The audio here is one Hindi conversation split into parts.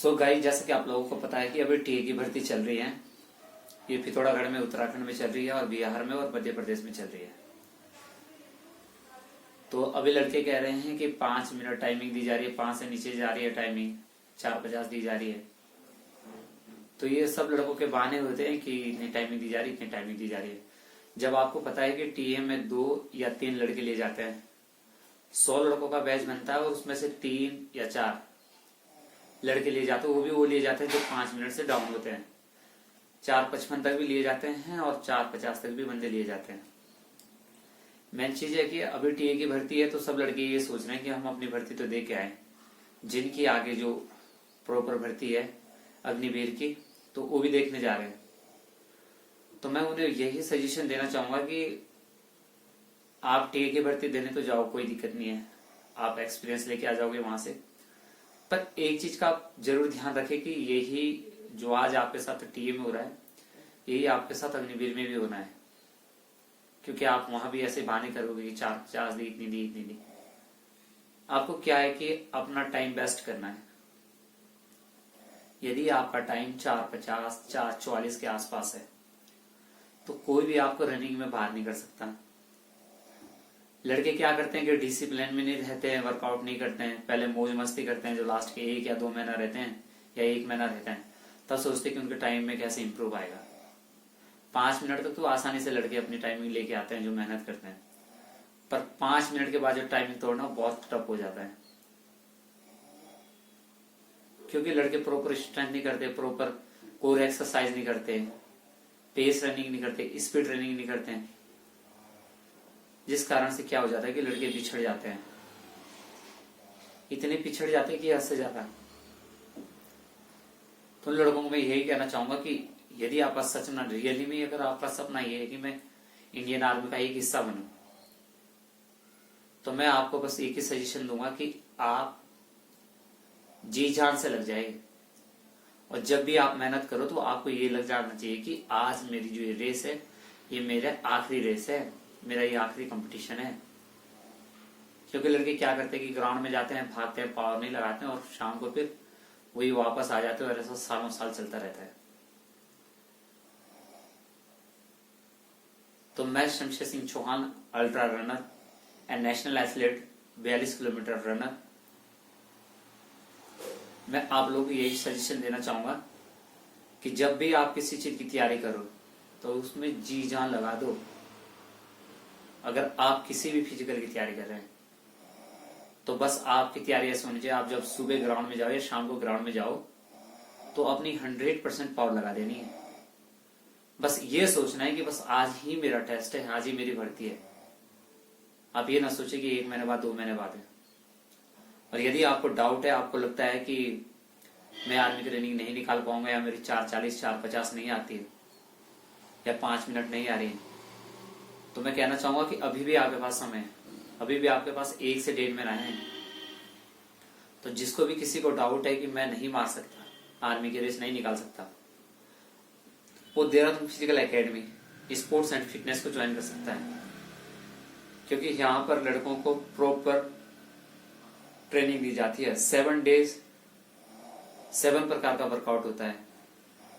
सो गाइस, जैसा कि आप लोगों को पता है कि अभी टीए की भर्ती चल रही है। ये पिथौरागढ़ में, उत्तराखंड में चल रही है और बिहार में और मध्य प्रदेश में चल रही है। तो अभी लड़के कह रहे हैं कि 5 मिनट टाइमिंग दी जा रही है, 5 से नीचे जा रही है टाइमिंग, 4:50 दी जा रही है। तो ये सब लड़कों के बहाने होते हैं कि इतनी टाइमिंग दी जा रही है, इतनी टाइमिंग दी जा रही है। जब आपको पता है कि टीए में 2 या 3 लड़के लिए जाते हैं, 100 लड़कों का बैच बनता है और उसमें से 3 या 4 लड़के लिए जाते हैं। वो लिए जाते हैं जो 5 मिनट से डाउन होते हैं। 4:55 तक भी लिए जाते हैं और 4:50 तक भी बंदे लिए जाते हैं। मेन चीज है कि अभी टीए की भर्ती है तो सब लड़के ये सोच रहे हैं कि हम अपनी भर्ती तो दे के आए। जिनकी आगे जो प्रॉपर भर्ती है अग्निवीर की, तो वो भी देखने जा रहे हैं। तो मैं उन्हें यही सजेशन देना चाहूंगा कि आप टीए की भर्ती देने तो जाओ, कोई दिक्कत नहीं है, आप एक्सपीरियंस लेके आ जाओगे वहां से। पर एक चीज का आप जरूर ध्यान रखें कि यही जो आज आपके साथ टीए में हो रहा है, यही आपके साथ अग्निवीर में भी होना है। क्योंकि आप वहां भी ऐसे बहाने करोगे कि 4:50 दी, इतनी दी, इतनी दी। आपको क्या है कि अपना टाइम बेस्ट करना है। यदि आपका टाइम 4:50, 4:44 के आसपास है तो कोई भी आपको रनिंग में बाहर नहीं कर सकता। लड़के क्या करते हैं कि डिसिप्लिन में नहीं रहते हैं, वर्कआउट नहीं करते हैं, पहले मौज मस्ती करते हैं। जो लास्ट के 1 या 2 महीना रहते हैं या 1 महीना रहते हैं, तब सोचते हैं कि उनके टाइम में कैसे इंप्रूव आएगा। 5 मिनट तक तो आसानी से लड़के अपनी टाइमिंग लेके आते हैं जो मेहनत करते हैं, पर 5 मिनट के बाद जो टाइमिंग तोड़ना बहुत टफ हो जाता है। क्योंकि लड़के प्रॉपर स्ट्रेंथ नहीं करते, प्रॉपर कोर एक्सरसाइज नहीं करते, पेस रनिंग नहीं करते, स्पीड रनिंग नहीं करते हैं। जिस कारण से क्या हो जाता है कि लड़के पिछड़ जाते हैं। इतने पिछड़ जाते हैं कि हद से ज्यादा। तो उन लड़कों को मैं यही कहना चाहूंगा कि यदि आपका सच में रियली में अगर आपका सपना ये है कि मैं इंडियन आर्मी का एक हिस्सा बनूं, तो मैं आपको बस एक ही सजेशन दूंगा कि आप जी जान से लग जाए। और जब भी आप मेहनत करो तो आपको ये लग जाना चाहिए कि आज मेरी जो ये रेस है, ये मेरा आखिरी रेस है, मेरा ये आखिरी कंपटीशन है। क्योंकि लड़के क्या करते हैं कि ग्राउंड में जाते हैं, भागते हैं, पावर नहीं लगाते हैं और शाम को फिर वही वापस आ जाते हैं और ऐसा सालों साल चलता रहता है। तो मैं Shamsher Singh Chauhan, ultra runner and national athlete, 42 kilometre runner, मैं आप लोगों को यही सजेशन देना चाहूंगा कि जब भी आप किसी चीज की तैयारी करो तो उसमें जी जान लगा दो। अगर आप किसी भी फिजिकल की तैयारी कर रहे हैं तो बस आपकी तैयारी ऐसे होनी चाहिए, आप जब सुबह ग्राउंड में जाओ या शाम को ग्राउंड में जाओ तो अपनी 100% पावर लगा देनी है। बस ये सोचना है कि बस आज ही मेरा टेस्ट है, आज ही मेरी भर्ती है। आप ये ना सोचे कि 1 महीने बाद, 2 महीने बाद है। और यदि आपको डाउट है, आपको लगता है कि मैं आर्मी की रनिंग नहीं निकाल पाऊंगा या मेरी 4:40, 4:50 नहीं आती है या 5 मिनट नहीं आ रही है, तो मैं कहना चाहूंगा कि अभी भी आपके पास समय है, अभी भी आपके पास 1 से 1.5 महीना है। तो जिसको भी किसी को डाउट है कि मैं नहीं मार सकता, आर्मी की रेस नहीं निकाल सकता, वो Dehradun physical academy sports and fitness को ज्वाइन कर सकता है। क्योंकि यहाँ पर लड़कों को प्रॉपर ट्रेनिंग दी जाती है। 7 डेज 7 प्रकार का वर्कआउट होता है।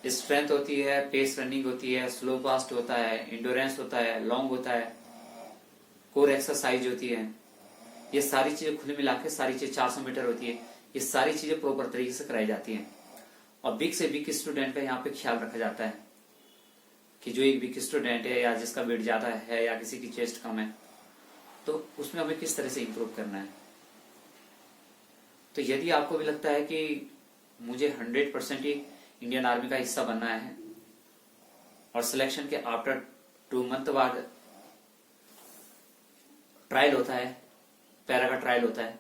स्ट्रेंथ होती है, पेस रनिंग होती है, स्लो फास्ट होता है, इंडोरेंस होता है, लॉन्ग होता है, कोर एक्सरसाइज होती है। ये सारी चीजें खुले मिला के सारी चीजें 400 मीटर होती है। ये सारी चीजें प्रॉपर तरीके से कराई जाती हैं। और वीक से वीक स्टूडेंट का यहाँ पे ख्याल रखा जाता है कि जो एक वीक स्टूडेंट है या जिसका वेट ज्यादा है या किसी की चेस्ट कम है, तो उसमें हमें किस तरह से इंप्रूव करना है। तो यदि आपको भी लगता है कि मुझे 100% ही इंडियन आर्मी का हिस्सा बनना है और सिलेक्शन के आफ्टर 2 मंथ बाद ट्रायल होता है, पैरा का ट्रायल होता है,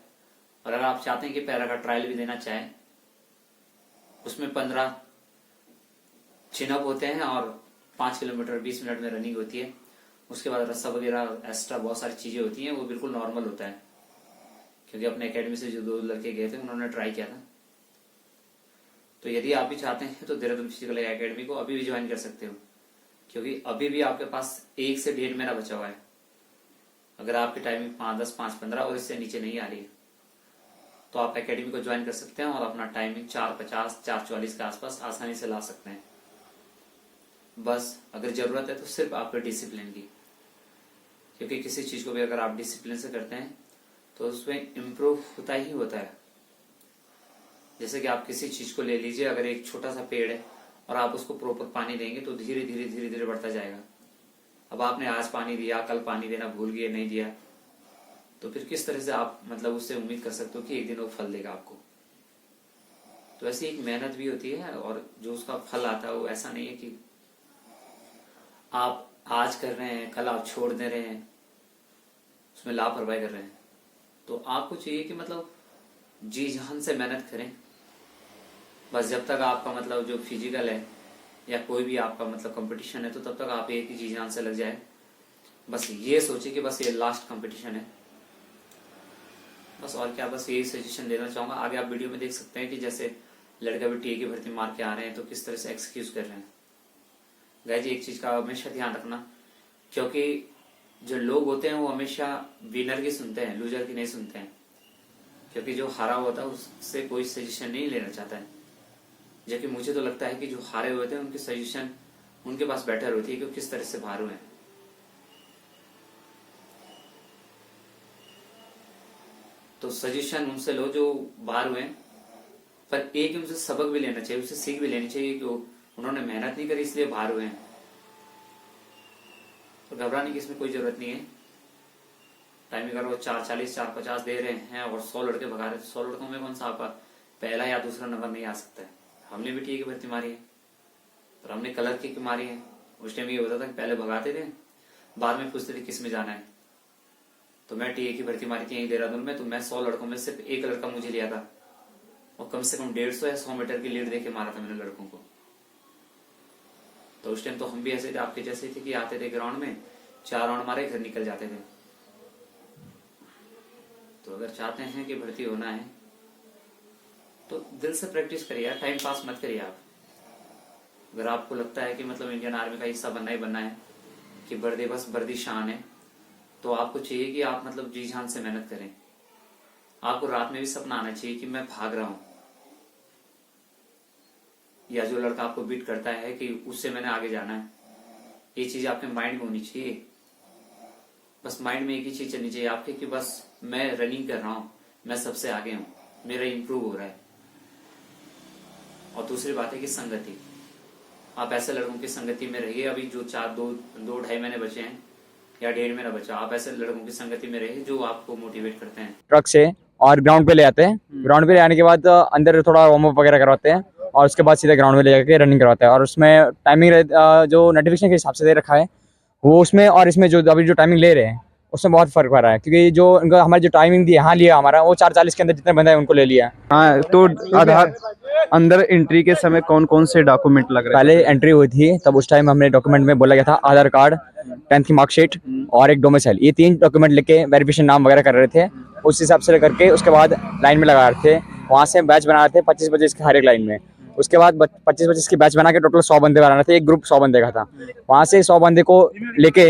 और अगर आप चाहते हैं कि पैरा का ट्रायल भी देना चाहें, उसमें 15 चिनअप होते हैं और 5 किलोमीटर 20 मिनट में रनिंग होती है। उसके बाद रस्सा वगैरह एक्स्ट्रा बहुत सारी चीजें होती हैं, वो बिल्कुल नॉर्मल होता है। क्योंकि अपने एकेडमी से जो 2 लड़के गए थे उन्होंने ट्राई किया था। तो यदि आप भी चाहते हैं तो देहरादून फिजिकल एकेडमी को अभी भी ज्वाइन कर सकते हो, क्योंकि अभी भी आपके पास 1 से 1.5 महीना बचा हुआ है। अगर आपकी टाइमिंग 5:10, 5:15 और इससे नीचे नहीं आ रही है तो आप एकेडमी को ज्वाइन कर सकते हैं और अपना टाइमिंग 4:50 4:44 के आसपास आसानी से ला सकते हैं। बस अगर ज़रूरत है तो सिर्फ आपके डिसिप्लिन की, क्योंकि किसी चीज़ को भी अगर आप डिसिप्लिन से करते हैं तो उसमें इम्प्रूव होता ही होता है। जैसे कि आप किसी चीज़ को ले लीजिए, अगर एक छोटा सा पेड़ है और आप उसको प्रॉपर पानी देंगे तो धीरे धीरे धीरे धीरे बढ़ता जाएगा। अब आपने आज पानी दिया, कल पानी देना भूल गए, नहीं दिया, तो फिर किस तरह से आप मतलब उससे उम्मीद कर सकते हो कि एक दिन वो फल देगा आपको। तो ऐसी एक मेहनत भी होती है और जो उसका फल आता है वो ऐसा नहीं है कि आप आज कर रहे हैं कल आप छोड़ दे रहे हैं, उसमें लापरवाही कर रहे हैं। तो आपको चाहिए कि मतलब जी जान से मेहनत करें। बस जब तक आपका मतलब जो फिजिकल है या कोई भी आपका मतलब कंपटीशन है तो तब तक आप एक ही जी जान से लग जाए। बस ये सोचिए कि बस ये लास्ट कंपटीशन है, बस। और क्या, बस यही सजेशन देना चाहूंगा। आगे आप वीडियो में देख सकते हैं कि जैसे लड़का भी टीए की भर्ती मार के आ रहे हैं तो किस तरह से एक्सक्यूज कर रहे हैं। गाइस जी एक चीज का हमेशा ध्यान रखना, क्योंकि जो लोग होते हैं वो हमेशा विनर की सुनते हैं, लूजर की नहीं सुनते हैं। क्योंकि जो हारा होता है उससे कोई सजेशन नहीं लेना चाहता है। जबकि मुझे तो लगता है कि जो हारे हुए थे उनकी सजेशन उनके पास बेटर होती है कि वो किस तरह से बाहर हुए हैं। तो सजेशन उनसे लो जो बाहर हुए हैं, पर एक उनसे सबक भी लेना चाहिए, उससे सीख भी लेनी चाहिए कि उन्होंने मेहनत नहीं करी इसलिए बाहर हुए हैं। तो घबराने की इसमें कोई जरूरत नहीं है। टाइमिंग अगर वो 4:40 4:50 दे रहे हैं और 100 लड़के भगा रहे हैं तो 100 लड़कों में कौन सा आपका पहला या दूसरा नंबर नहीं आ सकता है। हमने भी टीए की भर्ती मारी है, पर हमने कलर की मारी है। उस टाइम ये होता था कि पहले भगाते थे, बाद में पूछते थे किस में जाना है। तो मैं टीए की भर्ती मारी थी यहीं देहरादून में, तो मैं 100 लड़कों में सिर्फ एक लड़का मुझे लिया था और कम से कम 150 या 100 मीटर की लीड देके मारा था मैंने लड़कों को। तो उस टाइम तो हम भी ऐसे थे, आपके जैसे थे कि आते थे ग्राउंड में 4 राउंड मारे घर निकल जाते थे। तो अगर चाहते हैं कि भर्ती होना है तो दिल से प्रैक्टिस करिए, टाइम पास मत करिए आप। अगर आपको लगता है कि मतलब इंडियन आर्मी का हिस्सा बनना ही बनना है, कि वर्दी बस वर्दी शान है, तो आपको चाहिए कि आप मतलब जी जान से मेहनत करें। आपको रात में भी सपना आना चाहिए कि मैं भाग रहा हूं, या जो लड़का आपको बीट करता है कि उससे मैंने आगे जाना है। ये चीज आपके माइंड में होनी चाहिए। बस माइंड में एक ही चीज चलनी चाहिए आपके कि बस मैं रनिंग कर रहा हूं, मैं सबसे आगे हूं, मेरा इंप्रूव हो रहा है। और दूसरी बात है कि संगति, आप ऐसे लड़कों की संगति में रहिए। अभी जो 2-2.5 महीने बचे हैं या 1.5 महीना बचा, आप ऐसे लड़कों की संगति में रहिए जो आपको मोटिवेट करते हैं। ट्रक से और ग्राउंड पे ले आते हैं। ग्राउंड पे ले आने के बाद अंदर थोड़ा वार्म अप वगैरह करवाते हैं और उसके बाद सीधे ग्राउंड में ले जाके रनिंग करवाते हैं। और उसमें टाइमिंग जो नोटिफिकेशन के हिसाब से दे रखा है वो उसमें और इसमें जो अभी जो टाइमिंग ले रहे हैं उसमें बहुत फर्क पड़ रहा है, क्योंकि जो उनका हमारी जो टाइमिंग दी यहाँ लिया हमारा वो 4:40 के अंदर जितने बंदे हैं उनको ले लिया। हाँ, तो आधार अंदर एंट्री के समय कौन कौन से डॉक्यूमेंट लग रहे हैं? पहले एंट्री हुई थी तब उस टाइम हमने डॉक्यूमेंट में बोला गया था आधार कार्ड, 10th की मार्कशीट और एक डोमिसाइल, ये 3 डॉक्यूमेंट लेके वेरिफिकेशन नाम वगैरह कर रहे थे। उस हिसाब से करके उसके बाद लाइन में लगा रहे थे। वहाँ से बैच बना रहे थे 25-25 के हर एक लाइन में। उसके बाद 25-25 की बैच बना के टोटल 100 बंदे बनाना थे, एक ग्रुप 100 बंदे का था। वहाँ से 100 बंदे को लेके